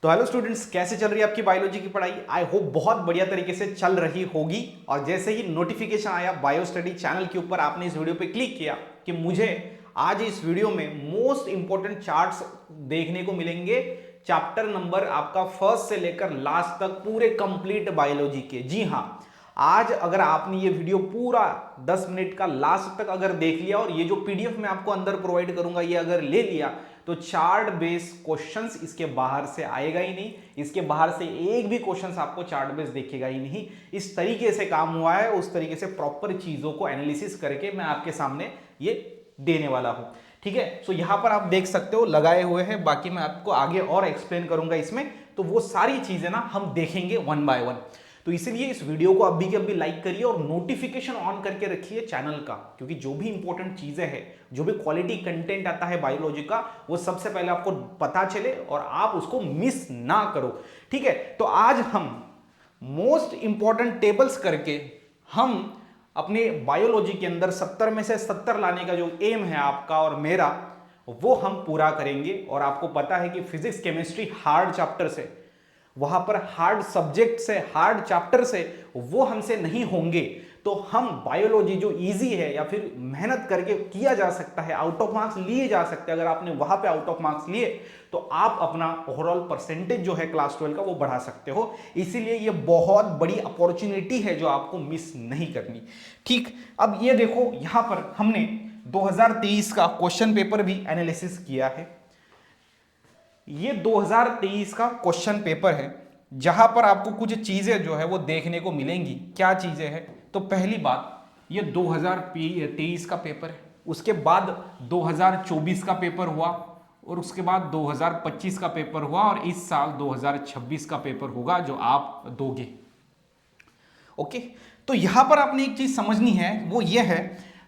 तो hello students, कैसे चल रही है आपकी बायोलॉजी की पढ़ाई। आई होप बहुत बढ़िया तरीके से चल रही होगी। और जैसे ही नोटिफिकेशन आया बायो स्टडी चैनल के ऊपर, आपने इस वीडियो पे क्लिक किया कि मुझे आज इस वीडियो में मोस्ट इंपॉर्टेंट चार्ट्स देखने को मिलेंगे। चैप्टर नंबर आपका फर्स्ट से लेकर लास्ट तक पूरे कंप्लीट बायोलॉजी के। जी हाँ, आज अगर आपने ये वीडियो पूरा 10 मिनट का लास्ट तक अगर देख लिया और ये जो पीडीएफ मैं आपको अंदर प्रोवाइड करूंगा ये अगर ले लिया, तो चार्ट बेस क्वेश्चंस इसके बाहर से आएगा ही नहीं। इसके बाहर से एक भी क्वेश्चंस आपको चार्ट बेस देखेगा ही नहीं। इस तरीके से काम हुआ है, उस तरीके से प्रॉपर चीजों को एनालिसिस करके मैं आपके सामने ये देने वाला हूं। ठीक है, सो यहां पर आप देख सकते हो लगाए हुए हैं। बाकी मैं आपको आगे और एक्सप्लेन करूंगा इसमें, तो वो सारी चीजें ना हम देखेंगे वन बाय वन। तो इसीलिए इस वीडियो को अभी के अभी लाइक करिए और नोटिफिकेशन ऑन करके रखिए चैनल का, क्योंकि जो भी इंपॉर्टेंट चीजें हैं, जो भी क्वालिटी कंटेंट आता है बायोलॉजी का, वो सबसे पहले आपको पता चले और आप उसको मिस ना करो। ठीक है, तो आज हम मोस्ट इंपॉर्टेंट टेबल्स करके हम अपने बायोलॉजी के अंदर 70 में से 70 लाने का जो एम है आपका और मेरा, वो हम पूरा करेंगे। और आपको पता है कि फिजिक्स केमिस्ट्री हार्ड चैप्टर से, वहां पर हार्ड सब्जेक्ट से, हार्ड चैप्टर से वो हमसे नहीं होंगे। तो हम बायोलॉजी जो इजी है या फिर मेहनत करके किया जा सकता है, आउट ऑफ मार्क्स लिए जा सकते हैं, अगर आपने वहां पे आउट ऑफ मार्क्स लिए तो आप अपना ओवरऑल परसेंटेज जो है क्लास 12 का वो बढ़ा सकते हो। इसीलिए ये बहुत बड़ी अपॉर्चुनिटी है जो आपको मिस नहीं करनी। ठीक, अब ये देखो, यहां पर हमने 2023 का क्वेश्चन पेपर भी एनालिसिस किया है। ये 2023 का क्वेश्चन पेपर है, जहां पर आपको कुछ चीजें जो है वो देखने को मिलेंगी। क्या चीजें हैं? तो पहली बात, ये 2023 का पेपर है, उसके बाद 2024 का पेपर हुआ, और उसके बाद 2025 का पेपर हुआ, और इस साल 2026 का पेपर होगा जो आप दोगे। ओके, तो यहां पर आपने एक चीज समझनी है, वो ये है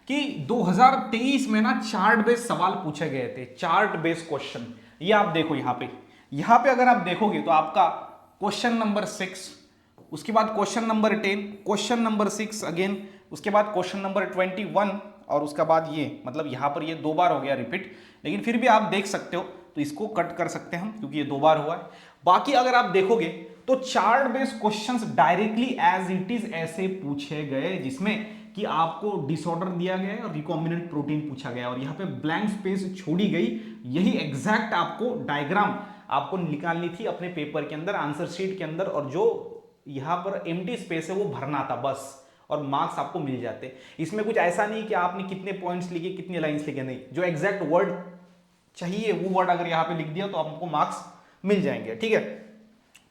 कि 2023 में ना चार्ट बेस्ड सवाल पूछे गए थे, चार्ट बेस्ड क्वेश्चन। ये आप देखो यहां पे अगर आप देखोगे तो आपका क्वेश्चन नंबर 6, उसके बाद question number 10, question number 6 again, उसके बाद क्वेश्चन नंबर 21, और उसके बाद ये, मतलब यहां पर ये 2 बार हो गया रिपीट, लेकिन फिर भी आप देख सकते हो, तो इसको कट कर सकते हैं हम क्योंकि ये 2 बार हुआ है। बाकी अगर आप देखोगे तो chart based questions directly as it is ऐसे पूछे गए, जिसमें कि आपको डिसऑर्डर दिया गया है और रिकॉम्बिनेंट प्रोटीन पूछा गया और यहाँ पे ब्लैंक स्पेस छोड़ी गई। यही एग्जैक्ट आपको डायग्राम आपको निकालनी थी अपने पेपर के अंदर, आंसर शीट के अंदर, और जो यहाँ पर एम्प्टी स्पेस है वो भरना था बस, और मार्क्स आपको मिल जाते। इसमें कुछ ऐसा नहीं कि आपने कितने पॉइंट्स लिखे, कितने लाइंस लिखे, नहीं, जो एग्जैक्ट वर्ड चाहिए वो वर्ड अगर यहाँ पे लिख दिया तो आपको मार्क्स मिल जाएंगे। ठीक है,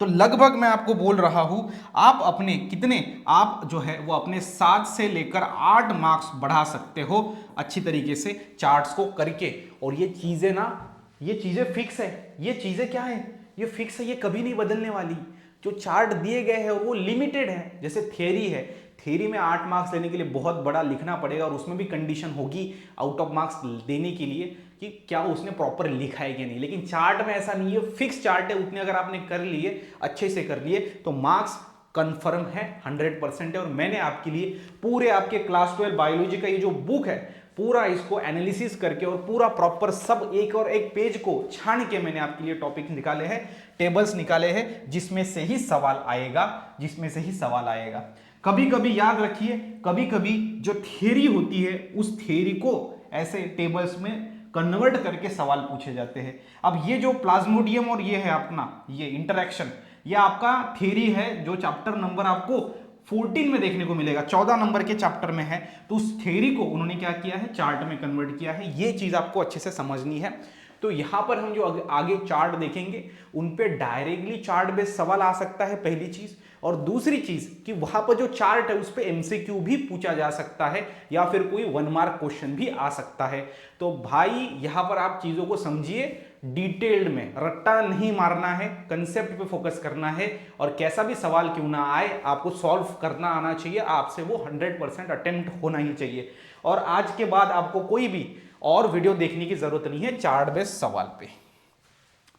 तो लगभग मैं आपको बोल रहा हूं, आप अपने कितने, आप जो है वो अपने 7 से लेकर 8 मार्क्स बढ़ा सकते हो अच्छी तरीके से चार्ट्स को करके। और ये चीजें ना, ये चीजें फिक्स है। ये चीजें क्या है? ये फिक्स है, ये कभी नहीं बदलने वाली। जो चार्ट दिए गए हैं और वो लिमिटेड है। जैसे थ्योरी है, थ्योरी में 8 मार्क्स लेने के लिए बहुत बड़ा लिखना पड़ेगा, और उसमें भी कंडीशन होगी आउट ऑफ मार्क्स देने के लिए कि क्या उसने प्रॉपर लिखा है कि नहीं। लेकिन चार्ट में ऐसा नहीं है, फिक्स चार्ट है, उतने अगर आपने कर लिए, अच्छे से कर लिए, तो मार्क्स कंफर्म है, 100% है। और मैंने आपके लिए पूरे आपके क्लास 12 बायोलॉजी का ये जो बुक है, पूरा इसको एनालिसिस करके और पूरा प्रॉपर सब एक और एक पेज को छान के मैंने आपके लिए टॉपिक निकाले हैं, टेबल्स निकाले हैं, जिसमें से ही सवाल आएगा, जिसमें से ही सवाल आएगा। कभी कभी याद रखिए, कभी कभी जो थ्योरी होती है उस थ्योरी को ऐसे टेबल्स में कन्वर्ट करके सवाल पूछे जाते हैं। अब ये जो प्लाज्मोडियम और ये है अपना ये इंटरेक्शन, ये आपका थ्योरी है, जो चैप्टर नंबर आपको 14 में देखने को मिलेगा, 14 नंबर के चैप्टर में है। तो उस थ्योरी को उन्होंने क्या किया है, चार्ट में कन्वर्ट किया है। ये चीज आपको अच्छे से समझनी है। तो यहां पर हम जो आगे चार्ट देखेंगे उन पे डायरेक्टली चार्ट बेस्ड सवाल आ सकता है, पहली चीज। और दूसरी चीज कि वहां पर जो चार्ट है उस पे एमसीक्यू भी पूछा जा सकता है, या फिर कोई 1 मार्क क्वेश्चन भी आ सकता है। तो भाई यहां पर आप चीजों को समझिए डिटेल्ड में, रट्टा नहीं मारना है, कंसेप्ट पे फोकस करना है, और कैसा भी सवाल क्यों ना आए आपको सॉल्व करना आना चाहिए, आपसे वो 100% अटेम्प्ट होना ही चाहिए। और आज के बाद आपको कोई भी और वीडियो देखने की जरूरत नहीं है चार्ट बेस्ड सवाल पे।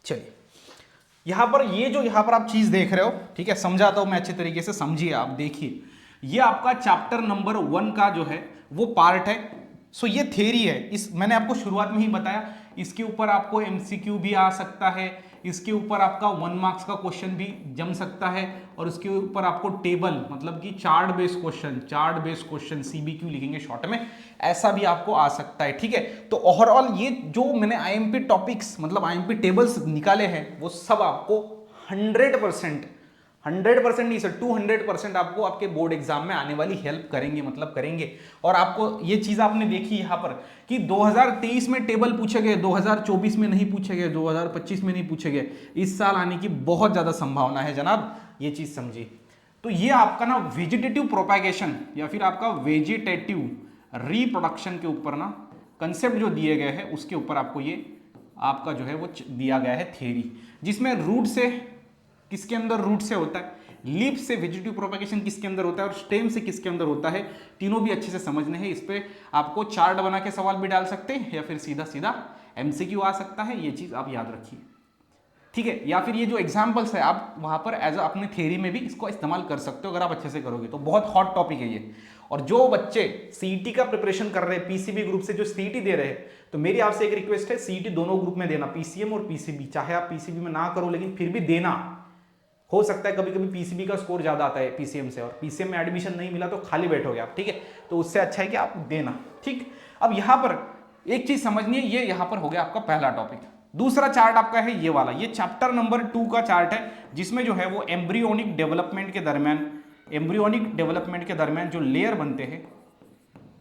चलिए, यहां पर ये जो यहां पर आप चीज देख रहे हो, ठीक है, समझाता हूं मैं अच्छे तरीके से, समझिए आप। देखिए, ये आपका चैप्टर नंबर 1 का जो है वो पार्ट है। सो ये थ्योरी है, इस मैंने आपको शुरुआत में ही बताया, इसके ऊपर आपको एमसीक्यू भी आ सकता है, इसके ऊपर आपका 1 मार्क्स का क्वेश्चन भी जम सकता है, और उसके ऊपर आपको टेबल मतलब कि चार्ट बेस्ड क्वेश्चन CBQ लिखेंगे शॉर्ट में, ऐसा भी आपको आ सकता है। ठीक है, तो ओवरऑल ये जो मैंने IMP टॉपिक्स मतलब IMP टेबल्स निकाले हैं वो सब आपको 100% नहीं सर 200% आपको आपके बोर्ड एग्जाम में आने वाली हेल्प करेंगे, मतलब करेंगे। और आपको ये चीज आपने देखी यहां पर कि 2023 में टेबल पूछे गए, 2024 में नहीं पूछे गए, 2025 में नहीं पूछे गए, इस साल आने की बहुत ज्यादा संभावना है जनाब, ये चीज समझिए। तो ये आपका ना वेजिटेटिव प्रोपैगेशन या फिर आपका वेजिटेटिव रिप्रोडक्शन के ऊपर ना कंसेप्ट जो दिए गए हैं उसके ऊपर आपको ये आपका जो है वो दिया गया है थ्योरी, जिसमें रूट से किसके अंदर रूट से होता है, लीफ से वेजिटेटिव प्रोपगेशन किसके अंदर होता है, और स्टेम से किसके अंदर होता है, तीनों भी अच्छे से समझने हैं। इस पे आपको चार्ट बना के सवाल भी डाल सकते हैं या फिर सीधा सीधा MCQ आ सकता है, ये चीज आप याद रखिए। ठीक है, या फिर ये जो एग्जाम्पल्स है आप वहां पर एज अपने थ्योरी में भी इसको इस्तेमाल कर सकते हो अगर आप अच्छे से करोगे तो। बहुत हॉट टॉपिक है ये। और जो बच्चे CET का प्रिपरेशन कर रहे हैं, PCB ग्रुप से जो CET दे रहे हैं, तो मेरी आपसे एक रिक्वेस्ट है, CET दोनों ग्रुप में देना, PCM और PCB। चाहे आप PCB में ना करो लेकिन फिर भी देना, हो सकता है कभी कभी PCB का स्कोर ज्यादा आता है PCM से, और PCM में एडमिशन नहीं मिला तो खाली बैठोगे आप। ठीक है, तो उससे अच्छा है कि आप देना। ठीक, अब यहां पर एक चीज समझनी है, ये यहां पर हो गया आपका पहला टॉपिक। दूसरा चार्ट आपका है ये वाला, ये चैप्टर नंबर 2 का चार्ट है, जिसमें जो है वो एम्ब्रियोनिक डेवलपमेंट के दरमियान जो लेयर बनते हैं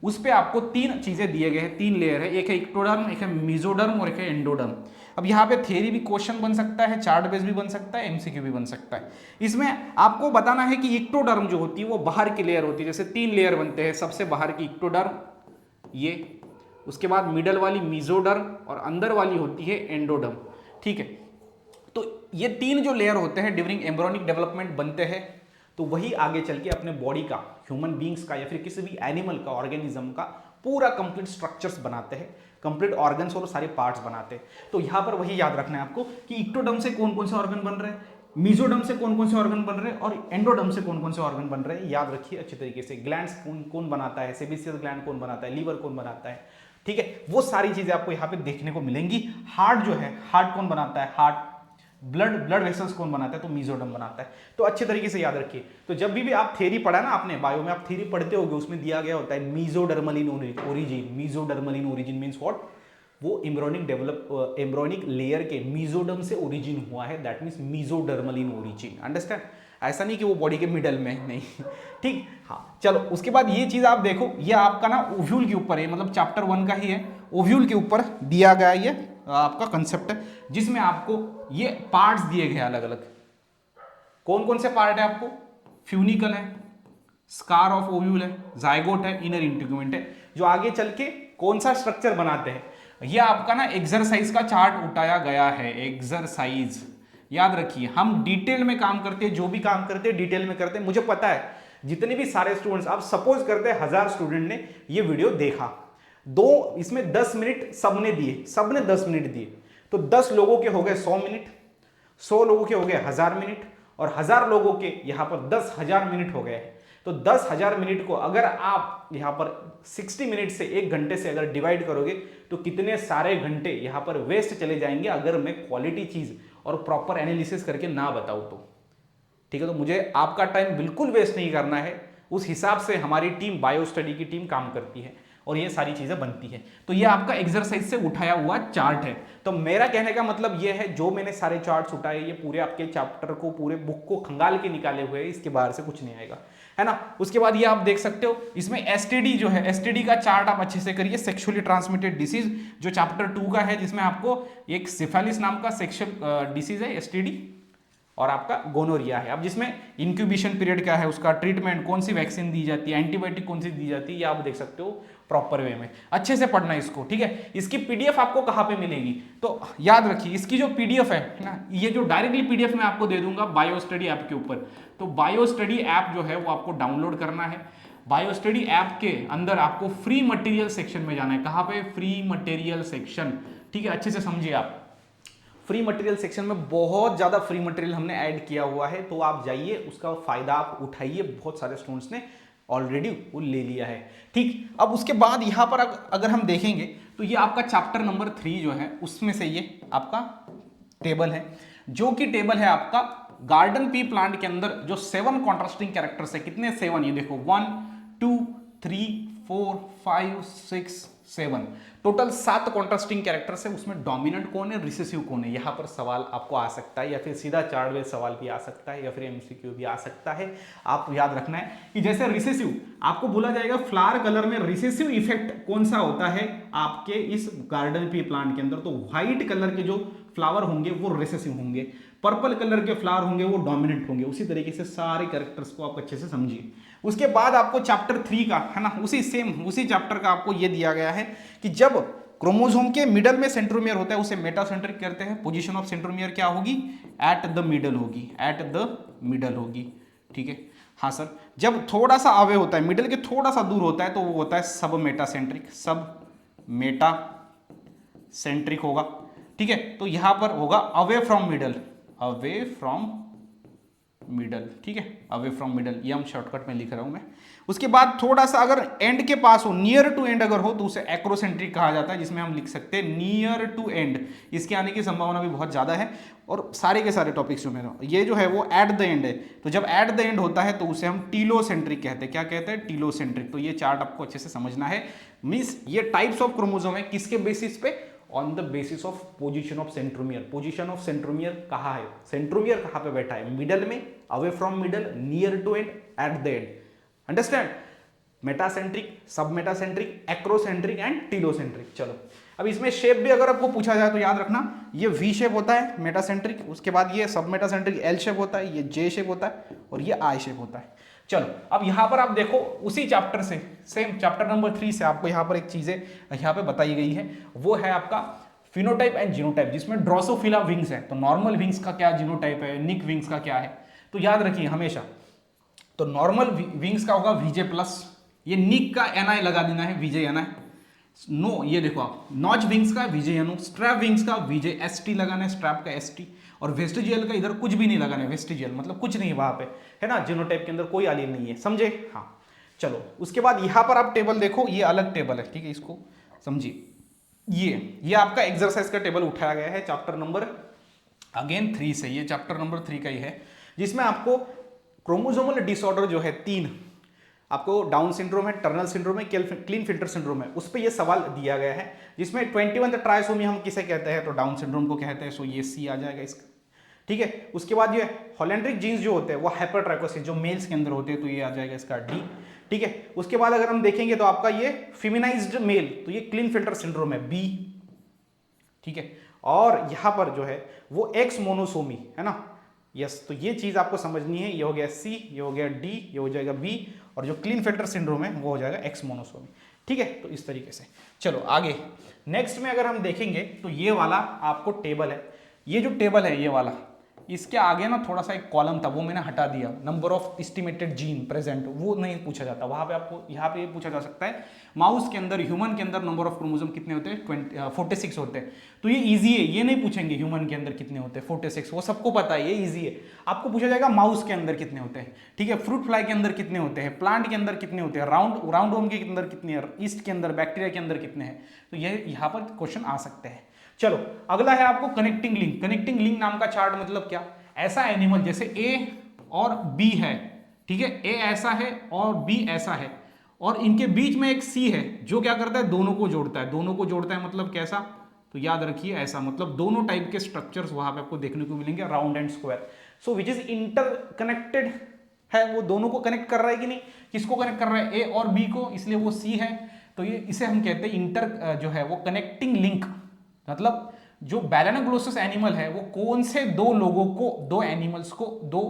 उस पे आपको 3 चीजें दिए गए हैं, 3 लेयर है, एक है इक्टोडर्म, एक है मेसोडर्म और एक है एंडोडर्म। अब यहाँ पे थ्योरी भी क्वेश्चन बन सकता है, चार्ट बेस भी बन सकता है, MCQ भी बन सकता है। इसमें आपको बताना है कि इक्टोडर्म जो होती है वो बाहर की लेयर होती है, जैसे 3 लेयर बनते हैं, सबसे बाहर की इक्टोडर्म, ये उसके बाद मिडल वाली मेसोडर्म और अंदर वाली होती है एंडोडर्म। ठीक है, तो ये 3 जो लेयर होते हैं ड्यूरिंग एम्ब्रियोनिक डेवलपमेंट बनते हैं, तो वही आगे चल के अपने बॉडी का, ह्यूमन बींग्स का या फिर किसी भी एनिमल का, ऑर्गेनिज्म का पूरा कंप्लीट स्ट्रक्चर्स बनाते हैं, कंप्लीट ऑर्गन्स और सारे पार्ट्स बनाते हैं। तो यहां पर वही याद रखना है आपको कि इक्टोडर्म से कौन कौन से ऑर्गन बन रहे हैं, मेसोडर्म से कौन कौन से ऑर्गन बन रहे हैं और एंडोडर्म से कौन कौन से ऑर्गन बन रहे हैं, याद रखिए अच्छे तरीके से। ग्लैंड्स कौन बनाता है, सेबेसियस ग्लैंड कौन बनाता है, लीवर कौन बनाता है, ठीक है, वो सारी चीजें आपको यहाँ पे देखने को मिलेंगी। हार्ट जो है, हार्ट कौन बनाता है, हार्ट ब्लड वेसल्स कौन बनाता है, तो मेसोडर्म बनाता है। तो अच्छे तरीके से याद रखिए। तो जब भी आप थ्योरी पढ़ा ना आपने, बायो में आप थ्योरी पढ़ते होगे, उसमें दिया गया होता है mesodermal in origin. Mesodermal in origin means what, वो एम्ब्रियोनिक लेयर के मेसोडर्म से ओरिजिन हुआ है, that means mesodermal in origin. Understand, ऐसा नहीं कि वो बॉडी के मिडल में, नहीं ठीक। हाँ चलो, उसके बाद ये चीज आप देखो, ये आपका ना ओव्यूल के ऊपर है, मतलब चैप्टर 1 का ही है, ओव्यूल के ऊपर दिया गया ये आपका कंसेप्ट है, जिसमें आपको ये पार्ट्स दिए गए अलग अलग। कौन कौन से पार्ट है आपको, फ्यूनिकल है, स्कार ऑफ ओव्यूल है, जाइगोट है, इनर इंटीग्यूमेंट है, जो आगे चल के कौन सा स्ट्रक्चर बनाते हैं। ये आपका ना एक्सरसाइज का चार्ट उठाया गया है, एक्सरसाइज याद रखिए। हम डिटेल में काम करते हैं, जो भी काम करते हैं डिटेल में करते हैं। मुझे पता है जितने भी सारे स्टूडेंट्स, आप सपोज करते हैं 1000 स्टूडेंट ने ये वीडियो देखा, इसमें 10 मिनट सबने दिए, सबने 10 मिनट दिए, तो 10 लोगों के हो गए 100 मिनट, 100 लोगों के हो गए 1000 मिनट, और 1000 लोगों के यहां पर 10,000 मिनट हो गए। तो 10,000 मिनट को अगर आप यहां पर 60 मिनट से 1 घंटे से अगर डिवाइड करोगे तो कितने सारे घंटे यहां पर वेस्ट चले जाएंगे, अगर मैं क्वालिटी चीज और प्रॉपर एनालिसिस करके ना बताऊं तो। ठीक है, तो मुझे आपका टाइम बिल्कुल वेस्ट नहीं करना है, उस हिसाब से हमारी टीम, बायो स्टडी की टीम काम करती है और ये सारी चीजें बनती है। तो ये आपका एक्सरसाइज से उठाया हुआ चार्ट है। तो मेरा कहने का मतलब ये है, जो मैंने सारे चार्ट्स उठाए, ये पूरे आपके चैप्टर को, पूरे बुक को खंगाल के निकाले हुए हैं, इसके बाहर से कुछ नहीं आएगा, है ना। उसके बाद ये आप देख सकते हो, इसमें एसटीडी जो है, एसटीडी का चार्ट आप अच्छे से करिए, सेक्सुअली ट्रांसमिटेड डिसीज, जो चैप्टर 2 का है, जिसमें आपको एक सिफिलिस नाम का सेक्सुअल डिसीज है एसटीडी, और आपका गोनोरिया है। अब जिसमें इंक्यूबेशन पीरियड क्या है, उसका ट्रीटमेंट, कौन सी वैक्सीन दी जाती है, एंटीबायोटिक कौन सी दी जाती है, ये आप देख सकते हो प्रॉपर वे में। अच्छे से पढ़ना इसको, ठीक है। इसकी पीडीएफ आपको कहाँ पे मिलेगी, तो याद रखिए, इसकी जो पीडीएफ है ना, ये जो डायरेक्टली पीडीएफ मैं आपको दे दूंगा बायो स्टडी ऐप के ऊपर। तो बायो स्टडी ऐप जो है वो आपको डाउनलोड करना है। बायो स्टडी ऐप के अंदर आपको फ्री मटेरियल सेक्शन में जाना है। कहाँ पे, फ्री मटेरियल सेक्शन, ठीक है, अच्छे से समझिए आप। फ्री मटेरियल सेक्शन में बहुत ज़्यादा फ्री मटेरियल हमने ऐड किया हुआ है, तो आप जाइए, उसका फ़ायदा आप उठाइए। बहुत सारे स्टूडेंट्स ने ऑलरेडी वो ले लिया है, ठीक। अब उसके बाद यहाँ पर अगर हम देखेंगे तो ये आपका चैप्टर नंबर 3 जो है, उसमें से ये आपका टेबल है। जो कि टेबल है आपका गार्डन पी प्लांट के अंदर जो 7 कॉन्ट्रास्टिंग कैरेक्टर्स है। कितने? 7। ये देखो 1 2 3 4 5 6 7, टोटल 7 कॉन्ट्रास्टिंग कैरेक्टर्स है। उसमें डोमिनेंट कौन है, रिसेसिव कौन है, यहां पर सवाल आपको आ सकता है, या फिर सीधा चार्ट बेस्ड सवाल भी आ सकता है, या फिर एमसीक्यू भी आ सकता है। आप याद रखना है कि जैसे रिसेसिव आपको बोला जाएगा फ्लावर कलर में रिसेसिव इफेक्ट कौन सा होता है आपके इस गार्डन पी प्लांट के अंदर, तो व्हाइट कलर के जो फ्लावर होंगे वो रिसेसिव होंगे, पर्पल कलर के फ्लावर होंगे वो डोमिनेंट होंगे। उसी तरीके से सारे कैरेक्टर्स को आप अच्छे से समझिए। उसके बाद आपको चैप्टर 3 का है ना, उसी चैप्टर का आपको ये दिया गया है कि जब क्रोमोसोम के मिडल में सेंट्रोमियर होता है उसे मेटासेंट्रिक कहते हैं। पोजीशन ऑफ सेंट्रोमियर क्या होगी? एट द मिडल होगी, एट द मिडल होगी। ठीक है, हाँ सर। जब थोड़ा सा अवे होता है, मिडल के थोड़ा सा दूर होता है, तो वो होता है सब मेटासेंट्रिक, सब मेटासेंट्रिक होगा। ठीक है, तो यहां पर होगा away from middle, away from middle. ठीक है, अवे फ्रॉम मिडल, ये हम शॉर्टकट में लिख रहा हूं मैं। उसके बाद थोड़ा सा अगर एंड के पास हो, नियर टू एंड अगर हो, तो उसे एक्रोसेंट्रिक कहा जाता है, जिसमें हम लिख सकते हैं नियर टू एंड। इसके आने की संभावना भी बहुत ज्यादा है। और सारे के सारे टॉपिक्स जो मेरा ये जो है वो एट द एंड है, तो जब एट द एंड होता है तो उसे हम टीलोसेंट्रिक कहते हैं। क्या कहते हैं? टीलोसेंट्रिक। तो ये चार्ट आपको अच्छे से समझना है। मींस ये टाइप्स ऑफ क्रोमोसोम है, किसके बेसिस पे? On the basis of position of centromere. Position of centromere कहाँ है, सेंट्रोमियर कहाँ पे बैठा है? मिडल में, away from middle, near to end, at the end. Understand? Metacentric, sub metacentric, acrocentric and telocentric. चलो अब इसमें शेप भी अगर आपको पूछा जाए तो याद रखना, ये वी शेप होता है मेटासेंट्रिक, उसके बाद ये सब मेटासेंट्रिक एल शेप होता है, ये जे शेप होता है, और ये आई शेप होता है। चलो अब यहां पर आप देखो उसी चैप्टर से, सेम चैप्टर नंबर 3 से आपको यहां पर एक चीजें यहां पे बताई गई है, वो है आपका फिनोटाइप एंड जीनोटाइप, जिसमें ड्रोसोफिला विंग्स है। तो नॉर्मल विंग्स का क्या जीनोटाइप है, निक विंग्स का क्या है, तो याद रखिए हमेशा। तो नॉर्मल विंग्स का होगा वीजे प्लस, ये निक का एनआई लगा देना है, वीजे एनआई। नो, ये देखो आप, नॉच विंग्स का वीजे एनओ, स्ट्रैप विंग्स का वीजे एसटी लगाना है, स्ट्रैप का एसटी, और वेस्टिजियल का इधर कुछ भी नहीं लगाना है, वेस्टिजियल मतलब कुछ नहीं वहां पे, है ना, जीनोटाइप के अंदर कोई एलील नहीं है, समझे? हाँ चलो, उसके बाद यहां पर आप टेबल देखो, ये अलग टेबल है, ठीक है, इसको समझिए। ये आपका एक्सरसाइज का टेबल उठाया गया है चैप्टर नंबर अगेन 3 से, ये चैप्टर नंबर 3 का ही है, जिसमें आपको क्रोमोसोमल डिसऑर्डर जो है 3, आपको डाउन सिंड्रोम है, टर्नल सिंड्रोम है, क्लीनफिल्टर सिंड्रोम है, उस पर यह सवाल दिया गया है, जिसमें 21 ट्राइसोमी हम किसे कहते हैं, तो डाउन सिंड्रोम को कहते हैं। सो ये सी आ जाएगा इसका। ठीक है, उसके बाद ये हॉलैंड्रिक जीन्स जो होते हैं वो हाइपरट्राइकोसिस जो मेल्स के अंदर होते हैं, तो ये आ जाएगा इसका डी। ठीक है, उसके बाद अगर हम देखेंगे तो आपका ये फेमिनाइज्ड मेल, तो ये क्लीनफिल्टर सिंड्रोम है, बी। ठीक है, और यहां पर जो है वो एक्स मोनोसोमी है ना, यस। तो ये चीज आपको समझनी है, ये हो गया सी, ये हो गया डी, ये हो जाएगा बी, और जो क्लीनफिल्टर सिंड्रोम है वो हो जाएगा एक्स मोनोसोमी। ठीक है, तो इस तरीके से चलो आगे नेक्स्ट में अगर हम देखेंगे तो ये वाला आपको टेबल है, ये जो टेबल है ये वाला, इसके आगे ना थोड़ा सा एक कॉलम था, वो मैंने हटा दिया, number of estimated gene present, वो नहीं पूछा जाता वहां पे, आपको यहाँ पे पूछा जा सकता है माउस के अंदर, ह्यूमन के अंदर नंबर ऑफ क्रोमोसोम कितने होते हैं, 46 होते हैं। तो ये इजी है, ये नहीं पूछेंगे ह्यूमन के अंदर कितने होते हैं, 46, वो सबको पता है, ये इजी है। आपको पूछा जाएगा माउस के अंदर कितने होते हैं, ठीक है, फ्रूट फ्लाई के अंदर कितने होते हैं, प्लांट के अंदर कितने होते हैं, राउंड होम के अंदर कितने हैं, ईस्ट के अंदर, बैक्टीरिया के अंदर कितने हैं, तो ये यहाँ पर क्वेश्चन आ सकते हैं। चलो अगला है आपको कनेक्टिंग लिंक। कनेक्टिंग लिंक नाम का चार्ट मतलब क्या, ऐसा एनिमल जैसे ए और बी है, ठीक है, ए ऐसा है और बी ऐसा है, और इनके बीच में एक सी है जो क्या करता है, दोनों को जोड़ता है। दोनों को जोड़ता है मतलब कैसा, तो याद रखिए ऐसा, मतलब दोनों टाइप के स्ट्रक्चर्स वहां पे आपको देखने को मिलेंगे, round and square. So which is interconnected है, वो दोनों को कनेक्ट कर रहा है कि नहीं, किसको कनेक्ट कर रहा है, ए और बी को, इसलिए वो सी है। तो ये इसे हम कहते हैं इंटर जो है वो कनेक्टिंग लिंक, मतलब जो बैलेनोग्लोसस एनिमल है वो कौन से दो लोगों को, दो एनिमल्स को, दो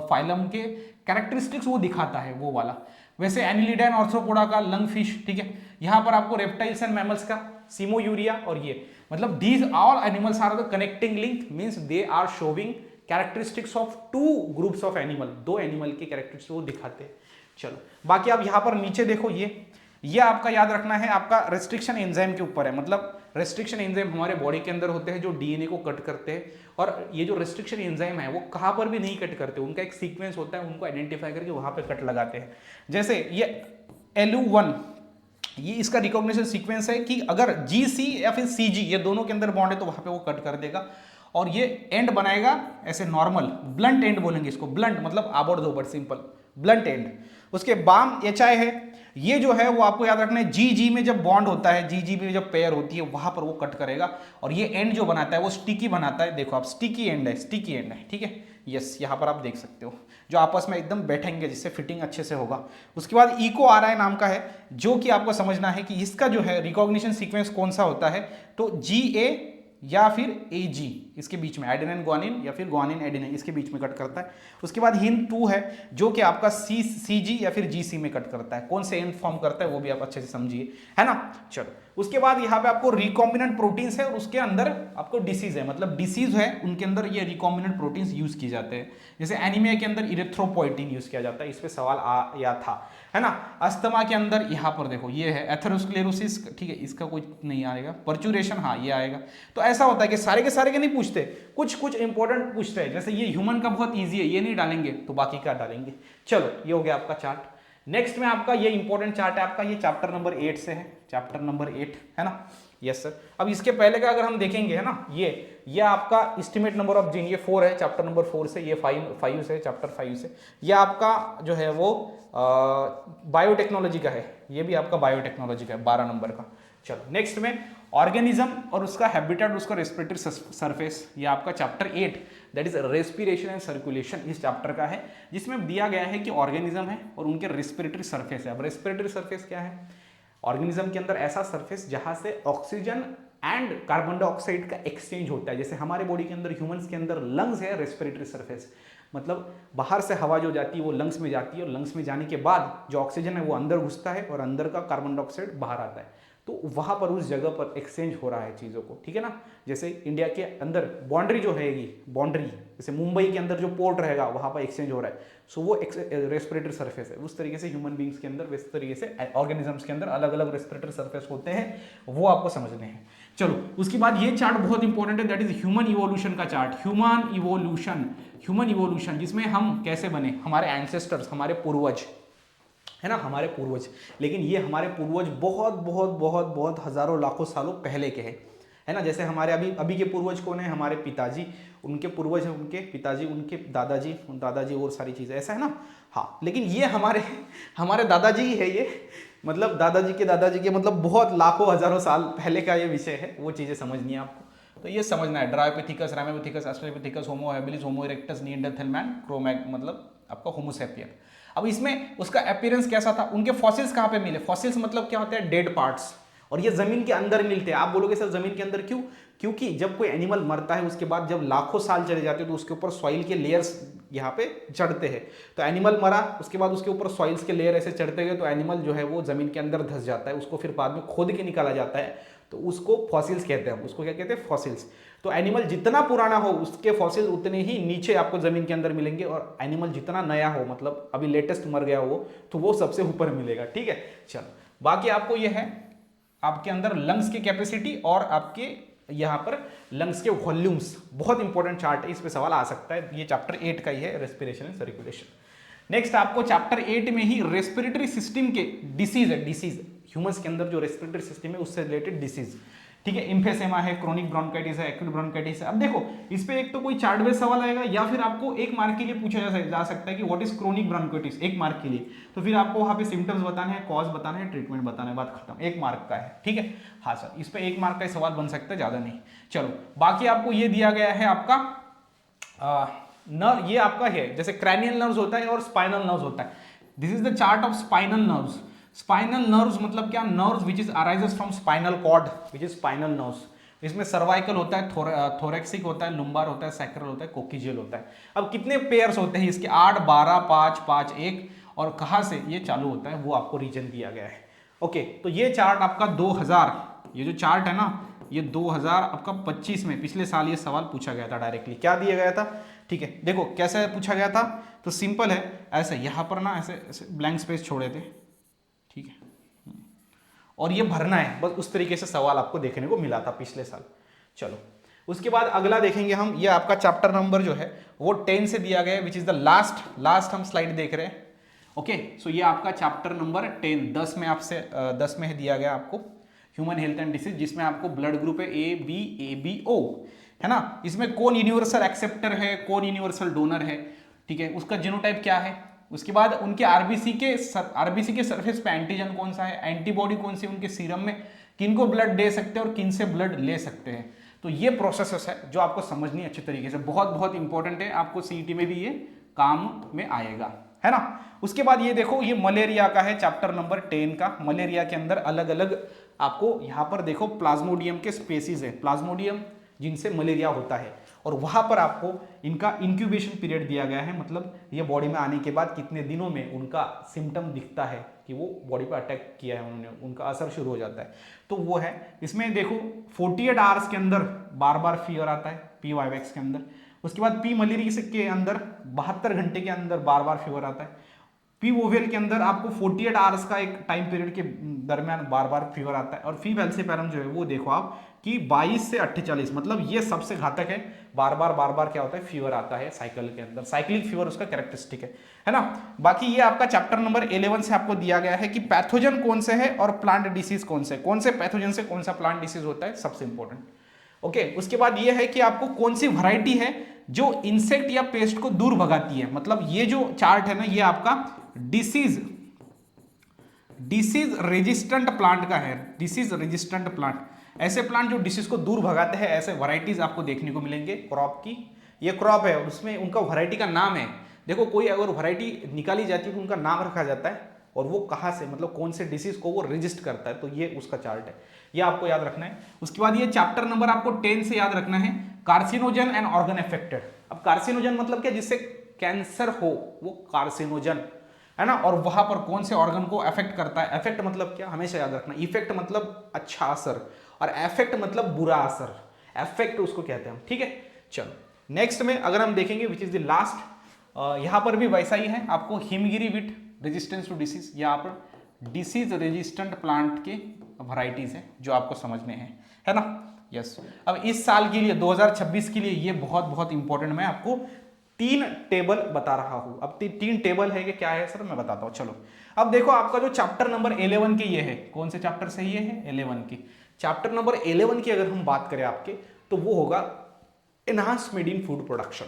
फाइलम के कैरेक्टरिस्टिक्स वो दिखाता है, वो वाला। वैसे एनिलिडा एंड आर्थ्रोपोडा का लंग फिश, ठीक है, यहां पर आपको रेप्टाइल्स एंड मैमल्स का सीमोयूरिया, और ये मतलब these all animals are the connecting link, means they are showing characteristics of two groups of animal, दो एनिमल के कैरेक्टरिस्टिक्स वो दिखाते हैं। चलो बाकी आप यहां पर नीचे देखो, ये आपका याद रखना है, आपका रेस्ट्रिक्शन एंजाइम के ऊपर है, मतलब रेस्ट्रिक्शन एंजाइम हमारे बॉडी के अंदर होते हैं जो डीएनए को कट करते हैं, और ये जो रेस्ट्रिक्शन एंजाइम है वो कहां पर भी नहीं कट करते, उनका एक सीक्वेंस होता है, उनको आइडेंटिफाई करके वहां पे कट लगाते हैं। जैसे ये LU1, ये इसका रिकॉग्निशन सीक्वेंस है कि अगर GC या फिर CG ये दोनों के अंदर बॉन्ड है तो वहां पे वो कट कर देगा, और ये एंड बनाएगा ऐसे नॉर्मल, ब्लंट एंड बोलेंगे इसको, ब्लंट मतलब आबोड़-धोबड़, सिंपल ब्लंट एंड। उसके बाम HI है, ये जो है वो आपको याद रखना है जी में जब बॉन्ड होता है, जी में जब पेयर होती है वहां पर वो कट करेगा, और ये एंड जो बनाता है वो स्टिकी बनाता है। देखो आप, स्टिकी एंड है, स्टिकी एंड है, ठीक है, यस, यहां पर आप देख सकते हो, जो आपस में एकदम बैठेंगे जिससे फिटिंग अच्छे से होगा। उसके बाद इको RI नाम का है, जो कि आपको समझना है कि इसका जो है रिकॉग्निशन सीक्वेंस कौन सा होता है, तो GA या फिर AG, इसके बीच में एडेनिन ग्वानिन या फिर ग्वानिन एडेनिन, इसके बीच में कट करता है। उसके बाद हिंद 2 है, जो कि आपका CG या फिर GC में कट करता है, कौन से एंड फॉर्म करता है वो भी आप अच्छे से समझिए, है ना। चलो, उसके बाद यहाँ पे आपको रिकॉम्बिनेंट प्रोटीन्स है, और उसके अंदर आपको डिसीज है, मतलब डिसीज है उनके अंदर ये रिकॉम्बिनेंट प्रोटीन्स यूज किए जाते हैं। जैसे एनीमिया के अंदर इरेथ्रोपोइटिन यूज किया जाता है, इस पे सवाल आया था, है ना। अस्थमा के अंदर यहाँ पर देखो ये है एथेरोस्क्लेरोसिस, ठीक है, इसका कोई नहीं आएगा। पर्चुरेशन, हाँ ये आएगा। तो ऐसा होता है कि सारे के सारे के नहीं पूछते, कुछ कुछ इंपॉर्टेंट पूछते हैं। जैसे ये ह्यूमन का बहुत ईजी है, ये नहीं डालेंगे तो बाकी का डालेंगे। चलो, ये हो गया आपका चार्ट। नेक्स्ट में आपका ये इंपॉर्टेंट चार्ट है आपका, ये चैप्टर नंबर 8 से है, चैप्टर नंबर 8, है ना। Yes sir. अब इसके पहले का अगर हम देखेंगे, है ना, ये आपका एस्टिमेट नंबर ऑफ जीन, ये 4 है, चैप्टर नंबर 4 से, ये 5 से, चैप्टर 5 से। ये आपका जो है वो बायोटेक्नोलॉजी का है, ये भी आपका बायोटेक्नोलॉजी का है, 12 नंबर का। चलो, नेक्स्ट में ऑर्गेनिज्म और उसका हैबिटेट, उसका रेस्पिरेटरी सरफेस, ये आपका chapter 8 that is respiration and circulation, इस चैप्टर का है, जिसमें दिया गया है कि ऑर्गेनिज्म है और उनके रेस्पिरेटरी सरफेस है। अब रेस्पिरेटरी सरफेस क्या है? ऑर्गेनिज्म के अंदर ऐसा सरफेस जहां से ऑक्सीजन एंड कार्बन डाइऑक्साइड का एक्सचेंज होता है। जैसे हमारे बॉडी के अंदर, ह्यूमंस के अंदर लंग्स है, रेस्पिरेटरी सरफेस, मतलब बाहर से हवा जो जाती है वो लंग्स में जाती है, और लंग्स में जाने के बाद जो ऑक्सीजन है वो अंदर घुसता है और अंदर का कार्बन डाइऑक्साइड बाहर आता है। तो वहां पर उस जगह पर एक्सचेंज हो रहा है चीज़ों को, ठीक है ना। जैसे इंडिया के अंदर बाउंड्री जो रहेगी, बाउंड्री जैसे मुंबई के अंदर जो पोर्ट रहेगा वहां पर एक्सचेंज हो रहा है, सो वो रेस्पिरेटरी सरफेस है। उस तरीके से ह्यूमन बींग्स के अंदर, इस तरीके से ऑर्गेनिजम्स के अंदर अलग अलग रेस्पिरेटरी सरफेस होते हैं, वो आपको समझने हैं। चलो, उसके बाद ये चार्ट बहुत इंपॉर्टेंट है, दैट इज ह्यूमन इवोल्यूशन का चार्ट। ह्यूमन इवोल्यूशन जिसमें हम कैसे बने, हमारे एंसेस्टर्स, हमारे पूर्वज, है ना, हमारे पूर्वज। लेकिन ये हमारे पूर्वज बहुत बहुत बहुत बहुत हजारों लाखों सालों पहले के हैं, है ना। जैसे हमारे अभी के पूर्वज कौन है? हमारे पिताजी, उनके पूर्वज हैं उनके पिताजी, उनके दादाजी और सारी चीज़ें, ऐसा है ना। हाँ, लेकिन ये हमारे दादाजी ही है ये, मतलब दादाजी के मतलब बहुत लाखों हजारों साल पहले का ये विषय है, वो चीज़ें समझनी है आपको। तो ये समझना है, ड्रायोपिथिकस, रैमेपिथिकस, ऑस्ट्रेलोपिथेकस, होमो हैबिलिस, होमो इरेक्टस, निएंडरथैल मैन, क्रोमैग, मतलब आपका होमो सैपियन। अब इसमें उसका अपीयरेंस कैसा था, उनके फॉसिल्स कहाँ पे मिले? फॉसिल्स मतलब क्या होते हैं? डेड पार्ट्स, और ये जमीन के अंदर मिलते हैं। आप बोलोगे सर जमीन के अंदर क्यों? क्योंकि जब कोई एनिमल मरता है उसके बाद जब लाखों साल चले जाते हैं तो उसके ऊपर सॉइल के लेयर्स यहाँ पे चढ़ते हैं। तो एनिमल मरा, उसके बाद उसके ऊपर सॉइल्स के लेयर ऐसे चढ़ते गए, तो एनिमल जो है वो जमीन के अंदर धंस जाता है, उसको फिर बाद में खोद के निकाला जाता है, तो उसको फॉसिल्स कहते हैं। उसको क्या कहते हैं? फॉसिल्स। तो एनिमल जितना पुराना हो उसके फॉसिल्स उतने ही नीचे आपको जमीन के अंदर मिलेंगे, और एनिमल जितना नया हो, मतलब अभी लेटेस्ट मर गया हो, तो वो सबसे ऊपर मिलेगा, ठीक है। चलो, बाकी आपको ये है आपके अंदर लंग्स की कैपेसिटी और आपके यहाँ पर लंग्स के वॉल्यूम्स, बहुत इंपॉर्टेंट चार्ट है, इस पे सवाल आ सकता है। ये चैप्टर 8 का ही है, रेस्पिरेशन एंड सर्कुलेशन। नेक्स्ट आपको चैप्टर 8 में ही रेस्पिरेटरी सिस्टम के डिसीज है, डिसीज ह्यूमंस के अंदर जो रेस्पिरेटरी सिस्टम है उससे रिलेटेड डिसीज, ठीक है। इम्फेसेमा है, क्रोनिक ब्रोंकाइटिस है, एक्यूट ब्रोंकाइटिस है। अब देखो, इस पे एक तो कोई चार्ट बेस्ड सवाल आएगा, या फिर आपको 1 मार्क के लिए पूछा जा सकता है कि what is chronic bronchitis, 1 mark के लिए। तो फिर आपको वहां पे सिम्टम्स बताने हैं, कॉज बताना है, ट्रीटमेंट बताना है, बात खत्म, 1 मार्क का है, ठीक है। हाँ सर, इस पे 1 मार्क का सवाल बन सकता है, ज्यादा नहीं। चलो, बाकी आपको ये दिया गया है आपका नर्व, ये आपका है जैसे क्रैनियल नर्व्स होता है और स्पाइनल नर्व्स होता है। This is the chart of spinal nerves. Spinal nerves मतलब क्या? Nerves which is arises from spinal cord, which is spinal nerves. इसमें सर्वाइकल होता है, थोरेक्सिक होता है, लुम्बार होता है, सैक्रल होता है, कोकिजियल होता है। अब कितने पेयर्स होते हैं इसके? 8, 12, 5, 5, 1, और कहाँ से ये चालू होता है वो आपको रीजन दिया गया है। ओके, तो ये चार्ट आपका 2000, ये जो चार्ट है ना, ये 2000 आपका 25 में, पिछले साल ये सवाल पूछा गया था डायरेक्टली। क्या दिया गया था? ठीक है, देखो कैसे पूछा गया था। तो सिंपल है, ऐसे यहाँ पर ना ऐसे ब्लैंक स्पेस छोड़े थे, ठीक है, और ये भरना है, बस उस तरीके से सवाल आपको देखने को मिला था पिछले साल। चलो, उसके बाद अगला देखेंगे हम, ये आपका चैप्टर नंबर जो है वो 10 से दिया गया है, विच इज द लास्ट हम स्लाइड देख रहे हैं। ओके, सो ये आपका चैप्टर नंबर 10, 10 में आपसे 10 में दिया गया आपको ह्यूमन हेल्थ एंड डिसीज, जिसमें आपको ब्लड ग्रुप है A B O। है ना। इसमें कौन यूनिवर्सल एक्सेप्टर है, कौन यूनिवर्सल डोनर है, ठीक है, उसका जीनोटाइप क्या है। उसके बाद उनके आरबीसी के सरफेस पे एंटीजन कौन सा है, एंटीबॉडी कौन सी उनके सीरम में, किन को ब्लड दे सकते हैं और किन से ब्लड ले सकते हैं। तो ये प्रोसेस है जो आपको समझनी है अच्छी तरीके से, बहुत बहुत इंपॉर्टेंट है, आपको सीईटी में भी ये काम में आएगा, है ना। उसके बाद ये देखो, ये मलेरिया का है, चैप्टर नंबर 10 का। मलेरिया के अंदर अलग अलग आपको यहाँ पर देखो प्लाज्मोडियम के स्पेसीज है, प्लाज्मोडियम जिनसे मलेरिया होता है, और वहां पर आपको इनका इंक्यूबेशन पीरियड दिया गया है, मतलब ये बॉडी में आने के बाद कितने दिनों में उनका सिम्टम दिखता है कि वो बॉडी पर अटैक किया है उन्होंने, उनका असर शुरू हो जाता है। तो वो है, इसमें देखो 48 आवर्स के अंदर बार बार फीवर आता है पी वाइवेक्स के अंदर। उसके बाद पी मलेरिया के अंदर 72 घंटे के अंदर बार बार फीवर आता है। पी ओवेल के अंदर आपको 48 आवर्स का एक टाइम पीरियड के दरमियान बार बार फीवर आता है। और फी फैल्सिपैरम जो है वो देखो आप कि 22 से 48, मतलब ये सबसे घातक है, बार बार क्या होता है, फीवर आता है साइकिल के अंदर, साइक्लिक फीवर उसका कैरेक्टरिस्टिक है ना। बाकी ये आपका चैप्टर नंबर 11 से आपको दिया गया है कि पैथोजन कौन से है और प्लांट डिसीज कौन से पैथोजन से कौन सा प्लांट डिसीज होता है, सबसे इंपॉर्टेंट। ओके, उसके बाद ये है कि आपको कौन सी वैरायटी है जो इंसेक्ट या पेस्ट को दूर भगाती है। मतलब ये जो चार्ट है ना, ये आपका डिसीज रेजिस्टेंट प्लांट का है, डिसीज रेजिस्टेंट प्लांट, ऐसे प्लांट जो डिसीज को दूर भगाते हैं, ऐसे वैरायटीज आपको देखने को मिलेंगे क्रॉप की। ये क्रॉप है और उसमें उनका वैरायटी का नाम है। देखो कोई अगर वैरायटी निकाली जाती है तो उनका नाम रखा जाता है और वो कहाँ से, मतलब कौन से डिसीज को वो रजिस्ट करता है, तो ये उसका चार्ट है, ये आपको याद रखना है। उसके बाद ये चैप्टर नंबर आपको 10 से याद रखना है, कार्सिनोजन एंड ऑर्गन अफेक्टेड। अब कार्सिनोजन मतलब क्या, जिससे कैंसर हो वो कार्सिनोजन है ना, और वहां पर कौन से ऑर्गन को अफेक्ट करता है। अफेक्ट मतलब क्या, हमेशा याद रखना, इफेक्ट मतलब अच्छा असर और अफेक्ट मतलब बुरा असर, अफेक्ट उसको कहते हैं हम, ठीक है। चलो नेक्स्ट में अगर हम देखेंगे विच इज द लास्ट, यहां पर भी वैसा ही है, आपको हिमगिरी विट रेजिस्टेंस टू डिसीज, यहाँ पर डिसीज रेजिस्टेंट प्लांट के वैरायटीज है जो आपको समझने हैं, है ना। यस, अब इस साल के लिए 2026 के लिए ये बहुत बहुत इंपॉर्टेंट, मैं आपको 3 टेबल बता रहा हूं। अब 3 टेबल है कि क्या है सर, मैं बताता हूं। चलो अब देखो, आपका जो चैप्टर नंबर 11 के ये है, कौन से चैप्टर से ये है, 11 की। चैप्टर नंबर 11 की अगर हम बात करें आपके, तो वो होगा एनहांसमेंट इन फूड प्रोडक्शन,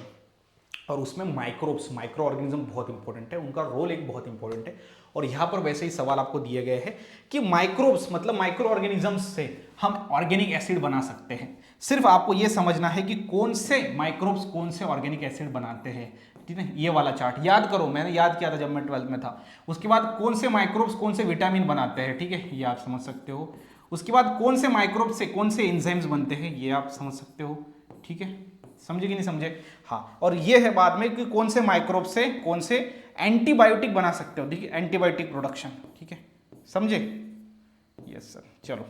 और उसमें माइक्रोब्स, माइक्रो ऑर्गेनिज्म बहुत इंपॉर्टेंट है, उनका रोल एक बहुत इंपॉर्टेंट है। और यहां पर वैसे ही सवाल आपको दिए गए हैं कि माइक्रोब्स मतलब माइक्रो ऑर्गेनिजम्स से हम ऑर्गेनिक एसिड बना सकते हैं। सिर्फ आपको यह समझना है कि कौन से माइक्रोब्स कौन से ऑर्गेनिक एसिड बनाते हैं, ठीक है। ये वाला चार्ट याद करो, मैंने याद किया था जब मैं 12th में था। उसके बाद कौन से माइक्रोब्स कौन से विटामिन बनाते हैं, ठीक है, ये आप समझ सकते हो। उसके बाद कौन से माइक्रोब्स से कौन से एंजाइम्स बनते हैं, ये आप समझ सकते हो, ठीक है। समझे कि नहीं समझे, हाँ। और ये है बाद में कि कौन से माइक्रोब से कौन से एंटीबायोटिक बना सकते हो, ठीक है, एंटीबायोटिक प्रोडक्शन, ठीक है, समझे। यस सर, चलो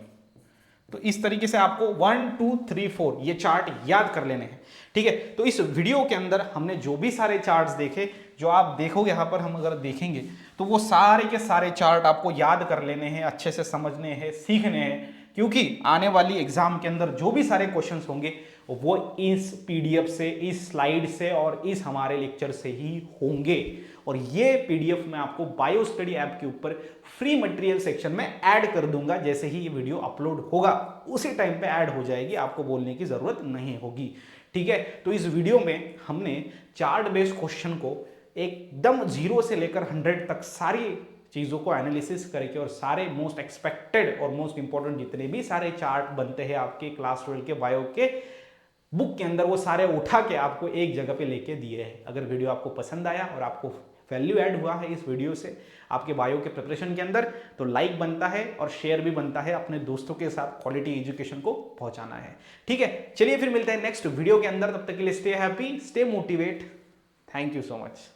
तो इस तरीके से आपको 1 2 3 4 ये चार्ट याद कर लेने हैं, ठीक है। तो इस वीडियो के अंदर हमने जो भी सारे चार्ट्स देखे, जो आप देखोगे यहाँ पर हम अगर देखेंगे तो वो सारे के सारे चार्ट आपको याद कर लेने हैं, अच्छे से समझने हैं, सीखने हैं, क्योंकि आने वाली एग्जाम के अंदर जो भी सारे क्वेश्चंस होंगे वो इस पीडीएफ से, इस स्लाइड से और इस हमारे लेक्चर से ही होंगे। और ये पीडीएफ मैं आपको बायो स्टडी ऐप के ऊपर फ्री मटेरियल सेक्शन में ऐड कर दूंगा। जैसे ही ये वीडियो अपलोड होगा उसी टाइम पे ऐड हो जाएगी, आपको बोलने की जरूरत नहीं होगी, ठीक है। तो इस वीडियो में हमने चार्ट बेस्ड क्वेश्चन को एकदम 0 से लेकर 100 तक सारी चीज़ों को एनालिसिस करके और सारे मोस्ट एक्सपेक्टेड और मोस्ट इंपॉर्टेंट जितने भी सारे चार्ट बनते हैं आपके क्लास 12 के बायो के बुक के अंदर, वो सारे उठा के आपको एक जगह पे लेके दिए हैं। अगर वीडियो आपको पसंद आया और आपको वैल्यू ऐड हुआ है इस वीडियो से आपके बायो के प्रिपरेशन के अंदर, तो लाइक बनता है और शेयर भी बनता है, अपने दोस्तों के साथ क्वालिटी एजुकेशन को पहुंचाना है, ठीक है। चलिए फिर मिलते हैं नेक्स्ट वीडियो के अंदर, तब तक के लिए stay happy, stay motivate, thank you so much.